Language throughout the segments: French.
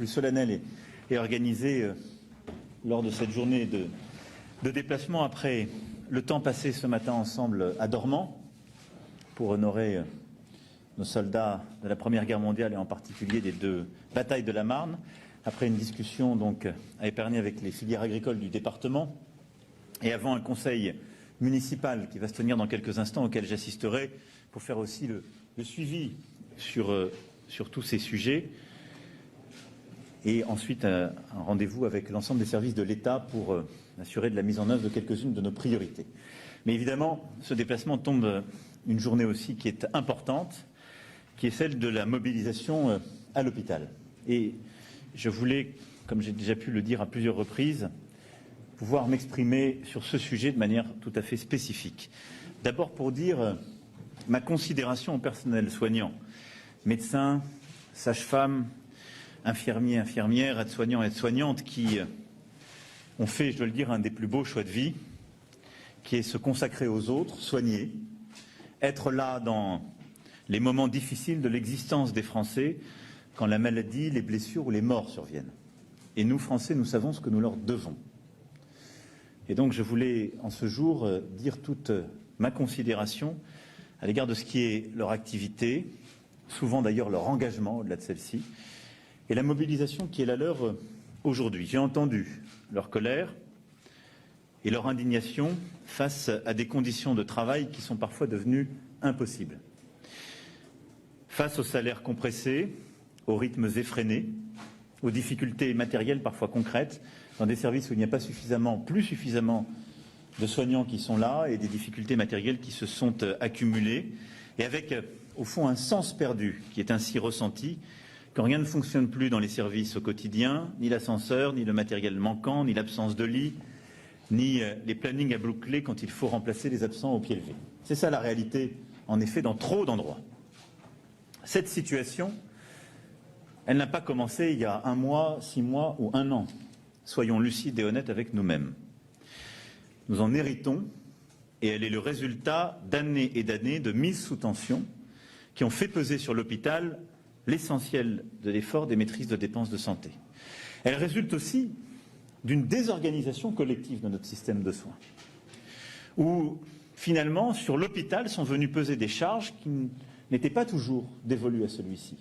plus solennelle et organisée lors de cette journée de déplacement après le temps passé ce matin ensemble à Dormans pour honorer nos soldats de la Première Guerre mondiale et en particulier des 2 batailles de la Marne, après une discussion donc à Épernay avec les filières agricoles du département et avant un conseil municipal qui va se tenir dans quelques instants auquel j'assisterai pour faire aussi le suivi sur tous ces sujets et ensuite un rendez-vous avec l'ensemble des services de l'État pour assurer de la mise en œuvre de quelques-unes de nos priorités. Mais évidemment, ce déplacement tombe une journée aussi qui est importante, qui est celle de la mobilisation à l'hôpital. Et je voulais, comme j'ai déjà pu le dire à plusieurs reprises, pouvoir m'exprimer sur ce sujet de manière tout à fait spécifique. D'abord pour dire ma considération au personnel soignant, médecins, sages-femmes, infirmiers, infirmières, aides-soignants, aides-soignantes qui ont fait, je dois le dire, un des plus beaux choix de vie, qui est se consacrer aux autres, soigner, être là dans les moments difficiles de l'existence des Français, quand la maladie, les blessures ou les morts surviennent. Et nous, Français, nous savons ce que nous leur devons. Et donc je voulais, en ce jour, dire toute ma considération à l'égard de ce qui est leur activité, souvent d'ailleurs leur engagement au-delà de celle-ci, et la mobilisation qui est la leur aujourd'hui. J'ai entendu leur colère et leur indignation face à des conditions de travail qui sont parfois devenues impossibles. Face aux salaires compressés, aux rythmes effrénés, aux difficultés matérielles parfois concrètes, dans des services où il n'y a pas plus suffisamment de soignants qui sont là et des difficultés matérielles qui se sont accumulées, et avec au fond un sens perdu qui est ainsi ressenti quand rien ne fonctionne plus dans les services au quotidien, ni l'ascenseur, ni le matériel manquant, ni l'absence de lit, ni les plannings à boucler quand il faut remplacer les absents au pied levé. C'est ça la réalité, en effet, dans trop d'endroits. Cette situation, elle n'a pas commencé il y a 1 mois, 6 mois ou 1 an. Soyons lucides et honnêtes avec nous-mêmes. Nous en héritons et elle est le résultat d'années et d'années de mise sous tension qui ont fait peser sur l'hôpital l'essentiel de l'effort des maîtrises de dépenses de santé. Elle résulte aussi d'une désorganisation collective de notre système de soins, où finalement sur l'hôpital sont venues peser des charges qui n'étaient pas toujours dévolues à celui-ci.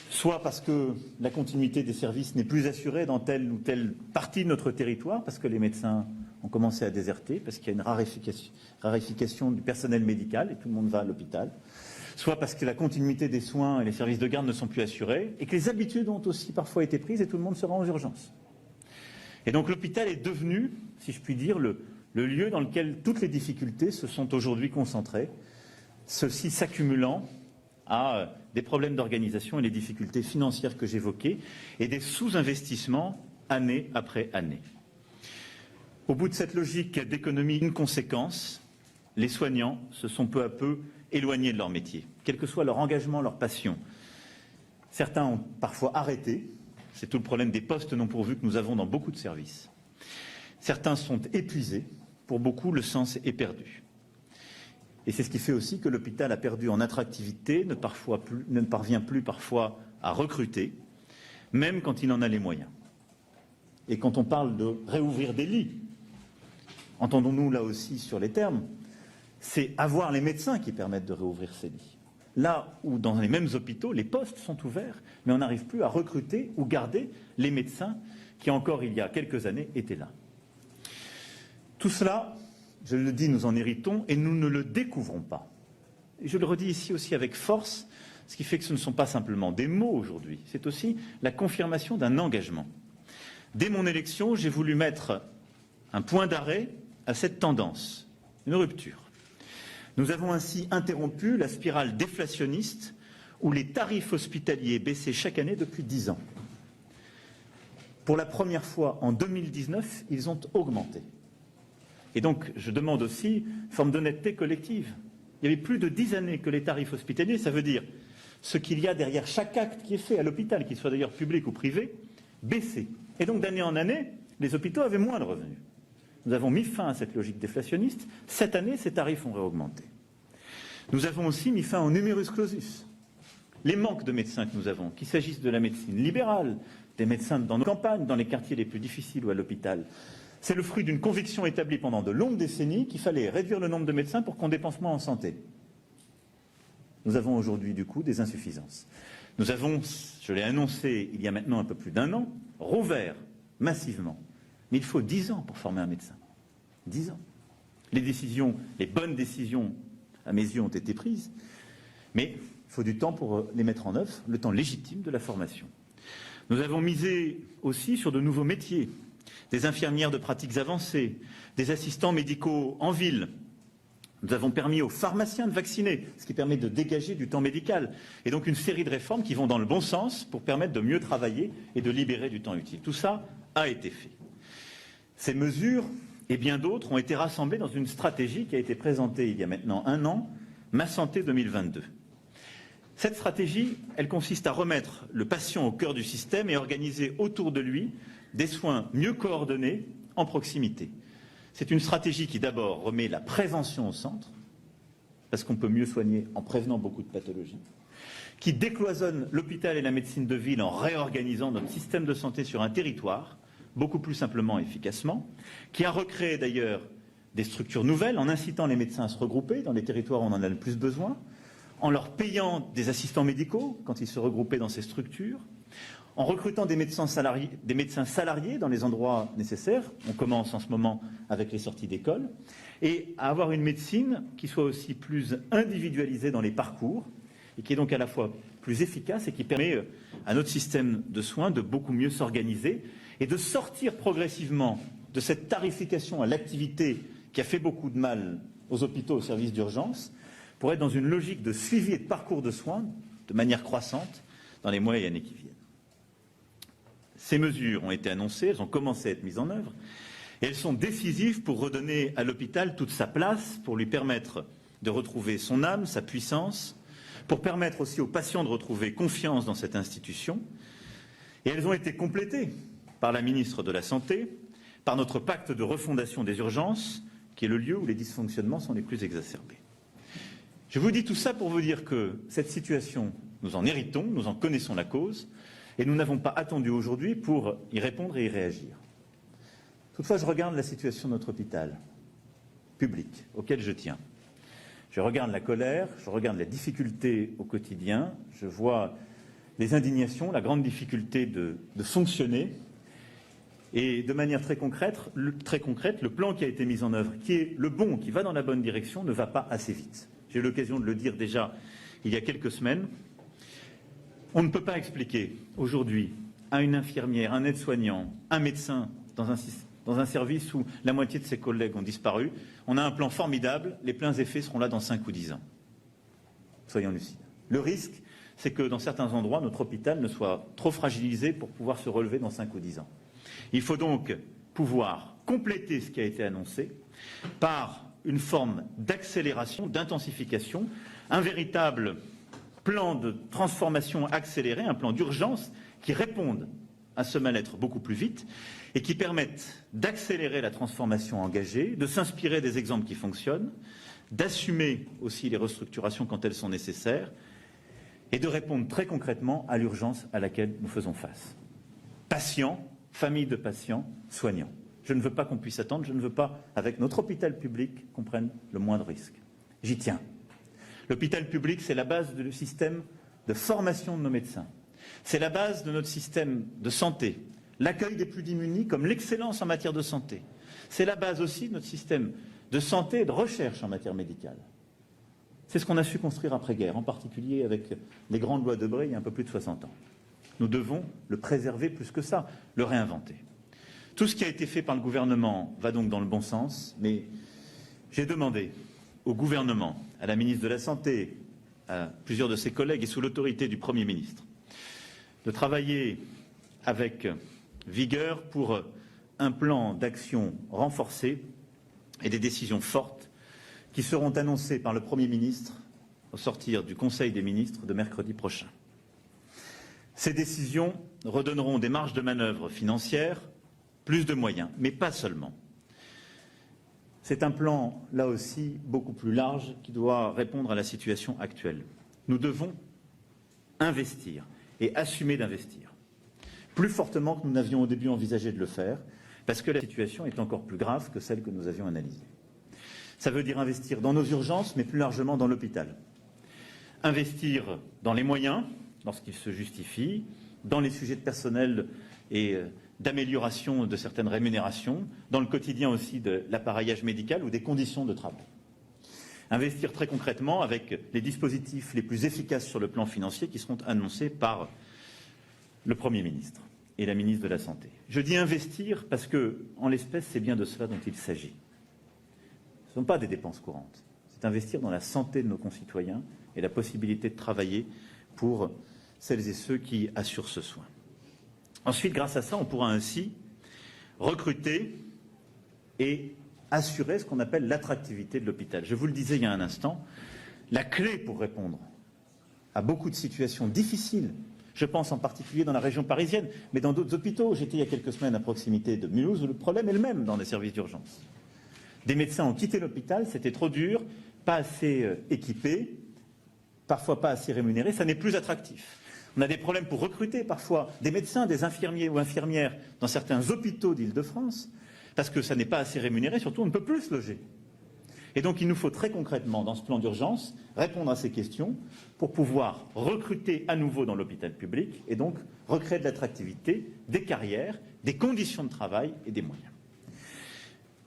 Soit parce que la continuité des services n'est plus assurée dans telle ou telle partie de notre territoire, parce que les médecins ont commencé à déserter, parce qu'il y a une raréfication du personnel médical et tout le monde va à l'hôpital, soit parce que la continuité des soins et les services de garde ne sont plus assurés, et que les habitudes ont aussi parfois été prises et tout le monde se rend aux urgences. Et donc l'hôpital est devenu, si je puis dire, le lieu dans lequel toutes les difficultés se sont aujourd'hui concentrées, ceci s'accumulant à des problèmes d'organisation et les difficultés financières que j'évoquais et des sous-investissements année après année. Au bout de cette logique d'économie, une conséquence, les soignants se sont peu à peu éloignés de leur métier, quel que soit leur engagement, leur passion. Certains ont parfois arrêté, c'est tout le problème des postes non pourvus que nous avons dans beaucoup de services. Certains sont épuisés, pour beaucoup le sens est perdu. Et c'est ce qui fait aussi que l'hôpital a perdu en attractivité, ne parvient plus parfois à recruter, même quand il en a les moyens. Et quand on parle de réouvrir des lits, entendons-nous là aussi sur les termes, c'est avoir les médecins qui permettent de réouvrir ces lits. Là où dans les mêmes hôpitaux, les postes sont ouverts, mais on n'arrive plus à recruter ou garder les médecins qui encore il y a quelques années étaient là. Tout cela, je le dis, nous en héritons et nous ne le découvrons pas. Et je le redis ici aussi avec force, ce qui fait que ce ne sont pas simplement des mots aujourd'hui, c'est aussi la confirmation d'un engagement. Dès mon élection, j'ai voulu mettre un point d'arrêt à cette tendance, une rupture. Nous avons ainsi interrompu la spirale déflationniste où les tarifs hospitaliers baissaient chaque année depuis 10 ans. Pour la première fois en 2019, ils ont augmenté. Et donc, je demande aussi une forme d'honnêteté collective. Il y avait plus de 10 années que les tarifs hospitaliers, ça veut dire ce qu'il y a derrière chaque acte qui est fait à l'hôpital, qu'il soit d'ailleurs public ou privé, baissait. Et donc, d'année en année, les hôpitaux avaient moins de revenus. Nous avons mis fin à cette logique déflationniste. Cette année, ces tarifs ont réaugmenté. Nous avons aussi mis fin au numerus clausus. les manques de médecins que nous avons, qu'il s'agisse de la médecine libérale, des médecins dans nos campagnes, dans les quartiers les plus difficiles ou à l'hôpital, c'est le fruit d'une conviction établie pendant de longues décennies qu'il fallait réduire le nombre de médecins pour qu'on dépense moins en santé. Nous avons aujourd'hui, du coup, des insuffisances. Nous avons, je l'ai annoncé il y a maintenant un peu plus d'un an, rouvert massivement. Mais il faut 10 ans pour former un médecin. 10 ans. Les bonnes décisions, à mes yeux, ont été prises, mais il faut du temps pour les mettre en œuvre, le temps légitime de la formation. Nous avons misé aussi sur de nouveaux métiers, des infirmières de pratiques avancées, des assistants médicaux en ville. Nous avons permis aux pharmaciens de vacciner, ce qui permet de dégager du temps médical. Et donc une série de réformes qui vont dans le bon sens pour permettre de mieux travailler et de libérer du temps utile. Tout ça a été fait. Ces mesures et bien d'autres ont été rassemblées dans une stratégie qui a été présentée il y a maintenant un an, Ma Santé 2022. Cette stratégie, elle consiste à remettre le patient au cœur du système et organiser autour de lui des soins mieux coordonnés en proximité. C'est une stratégie qui d'abord remet la prévention au centre, parce qu'on peut mieux soigner en prévenant beaucoup de pathologies, qui décloisonne l'hôpital et la médecine de ville en réorganisant notre système de santé sur un territoire, beaucoup plus simplement et efficacement, qui a recréé d'ailleurs des structures nouvelles en incitant les médecins à se regrouper dans les territoires où on en a le plus besoin, en leur payant des assistants médicaux quand ils se regroupaient dans ces structures, en recrutant des médecins salariés dans les endroits nécessaires, on commence en ce moment avec les sorties d'école, et à avoir une médecine qui soit aussi plus individualisée dans les parcours, et qui est donc à la fois plus efficace et qui permet à notre système de soins de beaucoup mieux s'organiser et de sortir progressivement de cette tarification à l'activité qui a fait beaucoup de mal aux hôpitaux, aux services d'urgence, pour être dans une logique de suivi et de parcours de soins de manière croissante dans les mois et années qui viennent. Ces mesures ont été annoncées, elles ont commencé à être mises en œuvre, et elles sont décisives pour redonner à l'hôpital toute sa place, pour lui permettre de retrouver son âme, sa puissance, pour permettre aussi aux patients de retrouver confiance dans cette institution. Et elles ont été complétées par la ministre de la Santé, par notre pacte de refondation des urgences, qui est le lieu où les dysfonctionnements sont les plus exacerbés. Je vous dis tout ça pour vous dire que cette situation, nous en héritons, nous en connaissons la cause, et nous n'avons pas attendu aujourd'hui pour y répondre et y réagir. Toutefois, je regarde la situation de notre hôpital public, auquel je tiens. Je regarde la colère, je regarde la difficulté au quotidien, je vois les indignations, la grande difficulté de fonctionner. Et de manière très concrète, le plan qui a été mis en œuvre, qui est le bon, qui va dans la bonne direction, ne va pas assez vite. J'ai eu l'occasion de le dire déjà il y a quelques semaines. On ne peut pas expliquer aujourd'hui à une infirmière, un aide-soignant, un médecin dans un service où la moitié de ses collègues ont disparu. On a un plan formidable, les pleins effets seront là dans 5 ou 10 ans. Soyons lucides. Le risque, c'est que dans certains endroits, notre hôpital ne soit trop fragilisé pour pouvoir se relever dans 5 ou 10 ans. Il faut donc pouvoir compléter ce qui a été annoncé par une forme d'accélération, d'intensification, un véritable plan de transformation accéléré, un plan d'urgence qui réponde à ce mal-être beaucoup plus vite et qui permette d'accélérer la transformation engagée, de s'inspirer des exemples qui fonctionnent, d'assumer aussi les restructurations quand elles sont nécessaires et de répondre très concrètement à l'urgence à laquelle nous faisons face. Patients, familles de patients, soignants. Je ne veux pas qu'on puisse attendre, je ne veux pas, avec notre hôpital public, qu'on prenne le moindre risque. J'y tiens. L'hôpital public, c'est la base du système de formation de nos médecins. C'est la base de notre système de santé, l'accueil des plus démunis comme l'excellence en matière de santé. C'est la base aussi de notre système de santé et de recherche en matière médicale. C'est ce qu'on a su construire après-guerre, en particulier avec les grandes lois de Debré il y a un peu plus de 60 ans. Nous devons le préserver plus que ça, le réinventer. Tout ce qui a été fait par le gouvernement va donc dans le bon sens, mais j'ai demandé au gouvernement, à la ministre de la Santé, à plusieurs de ses collègues et sous l'autorité du Premier ministre, de travailler avec vigueur pour un plan d'action renforcé et des décisions fortes qui seront annoncées par le Premier ministre au sortir du Conseil des ministres de mercredi prochain. Ces décisions redonneront des marges de manœuvre financières, plus de moyens, mais pas seulement. C'est un plan, là aussi, beaucoup plus large qui doit répondre à la situation actuelle. Nous devons investir et assumer d'investir. Plus fortement que nous n'avions au début envisagé de le faire, parce que la situation est encore plus grave que celle que nous avions analysée. Ça veut dire investir dans nos urgences, mais plus largement dans l'hôpital. Investir dans les moyens, lorsqu'ils se justifient, dans les sujets de personnel et d'amélioration de certaines rémunérations, dans le quotidien aussi de l'appareillage médical ou des conditions de travail. Investir très concrètement avec les dispositifs les plus efficaces sur le plan financier qui seront annoncés par le Premier ministre et la ministre de la Santé. Je dis investir parce que, en l'espèce, c'est bien de cela dont il s'agit. Ce ne sont pas des dépenses courantes. C'est investir dans la santé de nos concitoyens et la possibilité de travailler pour celles et ceux qui assurent ce soin. Ensuite, grâce à ça, on pourra ainsi recruter et assurer ce qu'on appelle l'attractivité de l'hôpital. Je vous le disais il y a un instant, la clé pour répondre à beaucoup de situations difficiles, je pense en particulier dans la région parisienne, mais dans d'autres hôpitaux. J'étais il y a quelques semaines à proximité de Mulhouse où le problème est le même dans les services d'urgence. Des médecins ont quitté l'hôpital, c'était trop dur, pas assez équipés, parfois pas assez rémunérés, ça n'est plus attractif. On a des problèmes pour recruter parfois des médecins, des infirmiers ou infirmières dans certains hôpitaux d'Île-de-France, parce que ça n'est pas assez rémunéré, surtout on ne peut plus se loger. Et donc il nous faut très concrètement, dans ce plan d'urgence, répondre à ces questions pour pouvoir recruter à nouveau dans l'hôpital public et donc recréer de l'attractivité, des carrières, des conditions de travail et des moyens.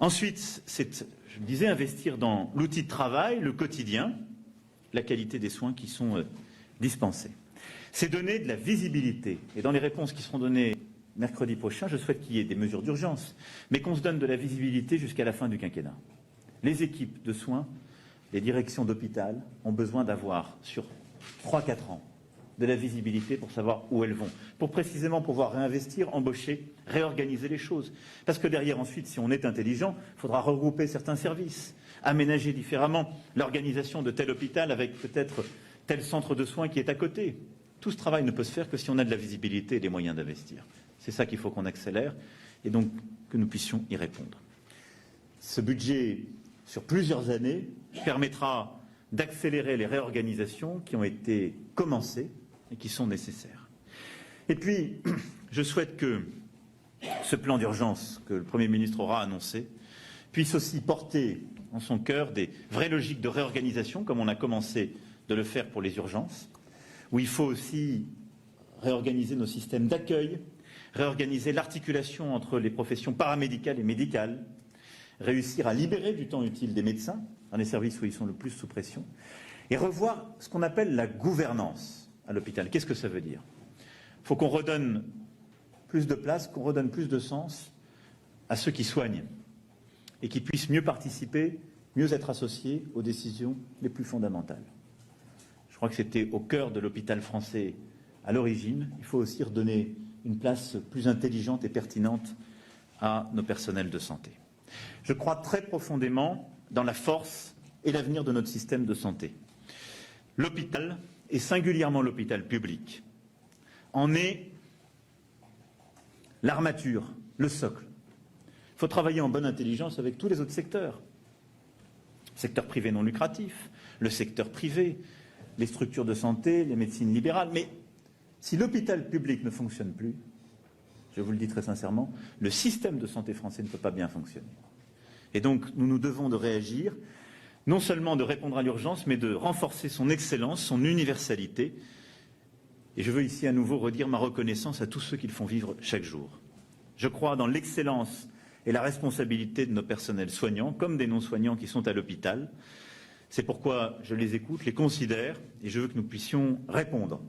Ensuite, c'est, je le disais, investir dans l'outil de travail, le quotidien, la qualité des soins qui sont dispensés. C'est donner de la visibilité. Et dans les réponses qui seront données mercredi prochain, je souhaite qu'il y ait des mesures d'urgence, mais qu'on se donne de la visibilité jusqu'à la fin du quinquennat. Les équipes de soins, les directions d'hôpital ont besoin d'avoir sur 3-4 ans de la visibilité pour savoir où elles vont, pour précisément pouvoir réinvestir, embaucher, réorganiser les choses. Parce que derrière, ensuite, si on est intelligent, il faudra regrouper certains services, aménager différemment l'organisation de tel hôpital avec peut-être tel centre de soins qui est à côté. Tout ce travail ne peut se faire que si on a de la visibilité et des moyens d'investir. C'est ça qu'il faut qu'on accélère et donc que nous puissions y répondre. Ce budget, sur plusieurs années, permettra d'accélérer les réorganisations qui ont été commencées et qui sont nécessaires. Et puis, je souhaite que ce plan d'urgence que le Premier ministre aura annoncé puisse aussi porter en son cœur des vraies logiques de réorganisation, comme on a commencé de le faire pour les urgences, où il faut aussi réorganiser nos systèmes d'accueil, réorganiser l'articulation entre les professions paramédicales et médicales, réussir à libérer du temps utile des médecins dans les services où ils sont le plus sous pression, et revoir ce qu'on appelle la gouvernance à l'hôpital. Qu'est-ce que ça veut dire? Il faut qu'on redonne plus de place, qu'on redonne plus de sens à ceux qui soignent et qui puissent mieux participer, mieux être associés aux décisions les plus fondamentales. Je crois que c'était au cœur de l'hôpital français à l'origine. Il faut aussi redonner une place plus intelligente et pertinente à nos personnels de santé. Je crois très profondément dans la force et l'avenir de notre système de santé. L'hôpital, et singulièrement l'hôpital public, en est l'armature, le socle. Il faut travailler en bonne intelligence avec tous les autres secteurs. Le secteur privé non lucratif, le secteur privé, les structures de santé, les médecines libérales. Mais si l'hôpital public ne fonctionne plus, je vous le dis très sincèrement, le système de santé français ne peut pas bien fonctionner. Et donc, nous nous devons de réagir, non seulement de répondre à l'urgence, mais de renforcer son excellence, son universalité. Et je veux ici à nouveau redire ma reconnaissance à tous ceux qui le font vivre chaque jour. Je crois dans l'excellence et la responsabilité de nos personnels soignants, comme des non-soignants qui sont à l'hôpital. C'est pourquoi je les écoute, les considère, et je veux que nous puissions répondre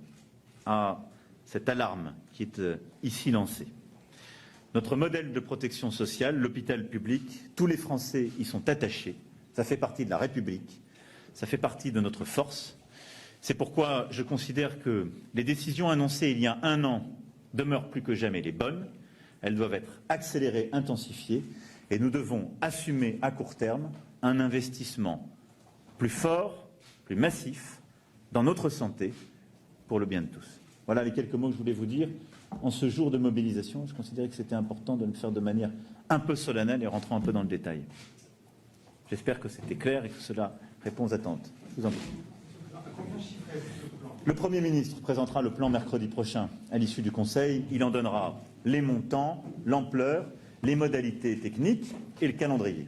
à cette alarme qui est ici lancée. Notre modèle de protection sociale, l'hôpital public, tous les Français y sont attachés. Ça fait partie de la République, ça fait partie de notre force. C'est pourquoi je considère que les décisions annoncées il y a un an demeurent plus que jamais les bonnes. Elles doivent être accélérées, intensifiées, et nous devons assumer à court terme un investissement plus fort, plus massif dans notre santé pour le bien de tous. Voilà les quelques mots que je voulais vous dire en ce jour de mobilisation. Je considérais que c'était important de le faire de manière un peu solennelle et rentrant un peu dans le détail. J'espère que c'était clair et que cela répond aux attentes. Je vous en prie. Le Premier ministre présentera le plan mercredi prochain à l'issue du Conseil. Il en donnera les montants, l'ampleur, les modalités techniques et le calendrier.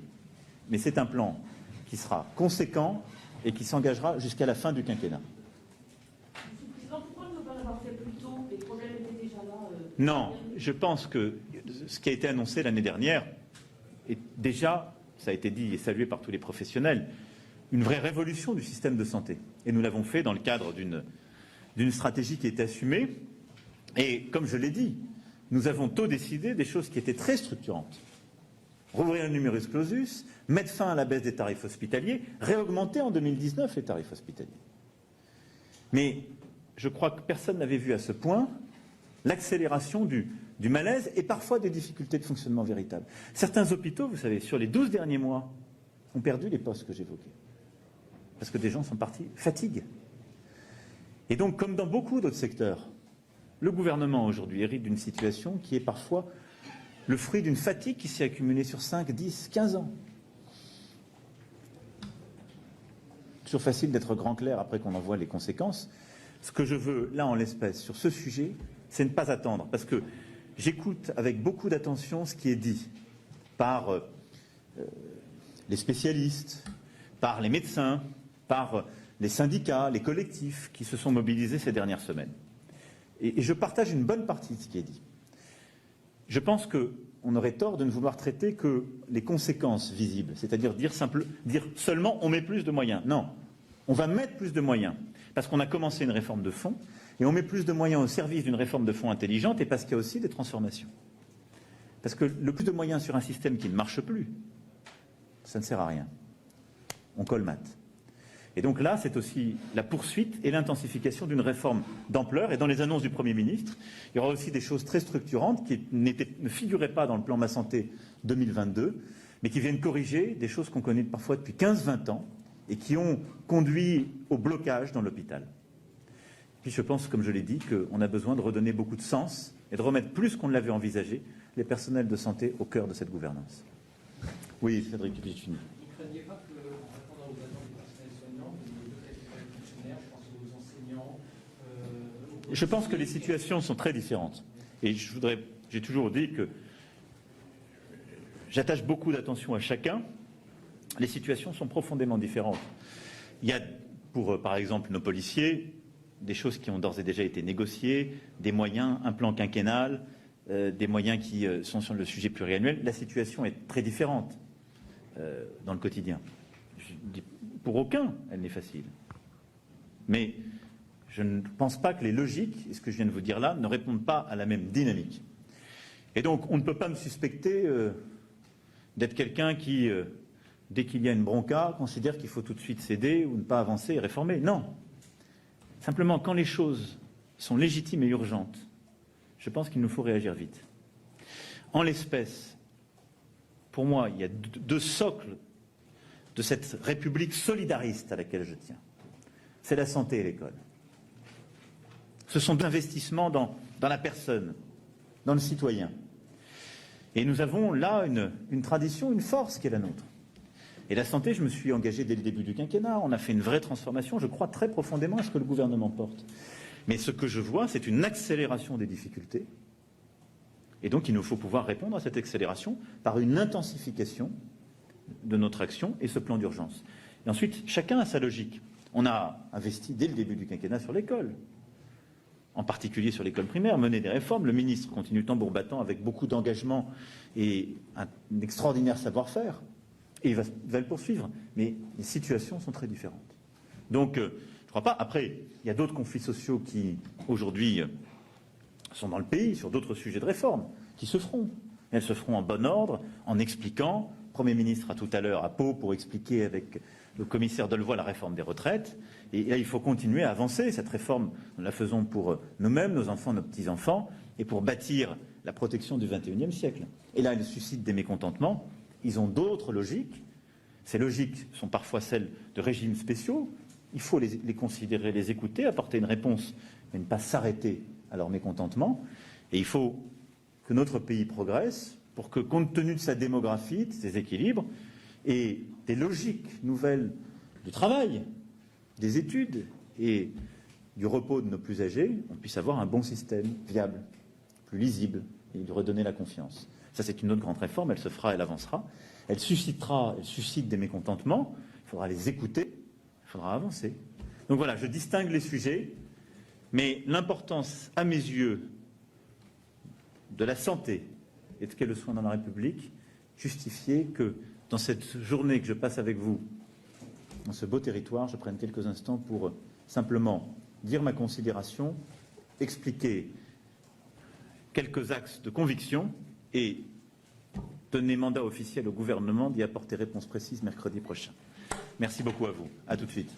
Mais c'est un plan qui sera conséquent et qui s'engagera jusqu'à la fin du quinquennat. Pourquoi ne pas l'avoir fait plus tôt? Les problèmes étaient déjà là. Non, je pense que ce qui a été annoncé l'année dernière est déjà, ça a été dit et salué par tous les professionnels, une vraie révolution du système de santé. Et nous l'avons fait dans le cadre d'une stratégie qui est assumée. Et comme je l'ai dit, nous avons tôt décidé des choses qui étaient très structurantes. Rouvrir le numerus clausus, mettre fin à la baisse des tarifs hospitaliers, réaugmenter en 2019 les tarifs hospitaliers. Mais je crois que personne n'avait vu à ce point l'accélération du malaise et parfois des difficultés de fonctionnement véritables. Certains hôpitaux, vous savez, sur les 12 derniers mois, ont perdu les postes que j'évoquais. Parce que des gens sont partis fatigue. Et donc, comme dans beaucoup d'autres secteurs, le gouvernement aujourd'hui hérite d'une situation qui est parfois le fruit d'une fatigue qui s'est accumulée sur 5, 10, 15 ans. Toujours facile d'être grand clair après qu'on en voit les conséquences. Ce que je veux, là, en l'espèce, sur ce sujet, c'est ne pas attendre. Parce que j'écoute avec beaucoup d'attention ce qui est dit par les spécialistes, par les médecins, par les syndicats, les collectifs qui se sont mobilisés ces dernières semaines. Et je partage une bonne partie de ce qui est dit. Je pense qu'on aurait tort de ne vouloir traiter que les conséquences visibles, c'est-à-dire dire seulement on met plus de moyens. Non, on va mettre plus de moyens parce qu'on a commencé une réforme de fond et on met plus de moyens au service d'une réforme de fond intelligente et parce qu'il y a aussi des transformations. Parce que le plus de moyens sur un système qui ne marche plus, ça ne sert à rien. On colmate. Et donc là, c'est aussi la poursuite et l'intensification d'une réforme d'ampleur. Et dans les annonces du Premier ministre, il y aura aussi des choses très structurantes qui ne figuraient pas dans le plan Ma Santé 2022, mais qui viennent corriger des choses qu'on connaît parfois depuis 15-20 ans et qui ont conduit au blocage dans l'hôpital. Puis je pense, comme je l'ai dit, qu'on a besoin de redonner beaucoup de sens et de remettre plus qu'on ne l'avait envisagé les personnels de santé au cœur de cette gouvernance. Oui, Cédric Pichini. Vous ne craignez pas que, en répondant aux attentes du personnel soignant, de deux catégories de fonctionnaires, je pense aux enseignants. Je pense que les situations sont très différentes. Et j'ai toujours dit que j'attache beaucoup d'attention à chacun. Les situations sont profondément différentes. Il y a, pour par exemple nos policiers, des choses qui ont d'ores et déjà été négociées, des moyens, un plan quinquennal, des moyens qui sont sur le sujet pluriannuel. La situation est très différente dans le quotidien. Pour aucun, elle n'est facile. Mais je ne pense pas que les logiques, et ce que je viens de vous dire là, ne répondent pas à la même dynamique. Et donc, on ne peut pas me suspecter d'être quelqu'un qui, dès qu'il y a une bronca, considère qu'il faut tout de suite céder ou ne pas avancer et réformer. Non. Simplement, quand les choses sont légitimes et urgentes, je pense qu'il nous faut réagir vite. En l'espèce, pour moi, il y a deux socles de cette République solidariste à laquelle je tiens. C'est la santé et l'école. Ce sont deux investissements dans la personne, dans le citoyen. Et nous avons là une tradition, une force qui est la nôtre. Et la santé, je me suis engagé dès le début du quinquennat. On a fait une vraie transformation. Je crois très profondément à ce que le gouvernement porte. Mais ce que je vois, c'est une accélération des difficultés. Et donc, il nous faut pouvoir répondre à cette accélération par une intensification de notre action et ce plan d'urgence. Et ensuite, chacun a sa logique. On a investi dès le début du quinquennat sur l'école, en particulier sur l'école primaire, mener des réformes. Le ministre continue tambour battant avec beaucoup d'engagement et un extraordinaire savoir-faire. Et il va le poursuivre. Mais les situations sont très différentes. Donc, je ne crois pas. Après, il y a d'autres conflits sociaux qui, aujourd'hui, sont dans le pays, sur d'autres sujets de réforme, qui se feront. Et elles se feront en bon ordre, en expliquant. Le Premier ministre a tout à l'heure à Pau pour expliquer avec le commissaire Delevoye la réforme des retraites. Et là, il faut continuer à avancer. Cette réforme, nous la faisons pour nous-mêmes, nos enfants, nos petits-enfants, et pour bâtir la protection du XXIe siècle. Et là, elle suscite des mécontentements. Ils ont d'autres logiques. Ces logiques sont parfois celles de régimes spéciaux. Il faut les considérer, les écouter, apporter une réponse, mais ne pas s'arrêter à leur mécontentement. Et il faut que notre pays progresse pour que, compte tenu de sa démographie, de ses équilibres et des logiques nouvelles du travail, des études et du repos de nos plus âgés, on puisse avoir un bon système viable, plus lisible, et lui redonner la confiance. Ça, c'est une autre grande réforme, elle se fera, elle avancera. Elle suscite des mécontentements, il faudra les écouter, il faudra avancer. Donc voilà, je distingue les sujets, mais l'importance, à mes yeux, de la santé et de ce qu'est le soin dans la République justifiait que, dans cette journée que je passe avec vous, dans ce beau territoire, je prenne quelques instants pour simplement dire ma considération, expliquer quelques axes de conviction et donner mandat officiel au gouvernement d'y apporter réponse précise mercredi prochain. Merci beaucoup à vous. À tout de suite.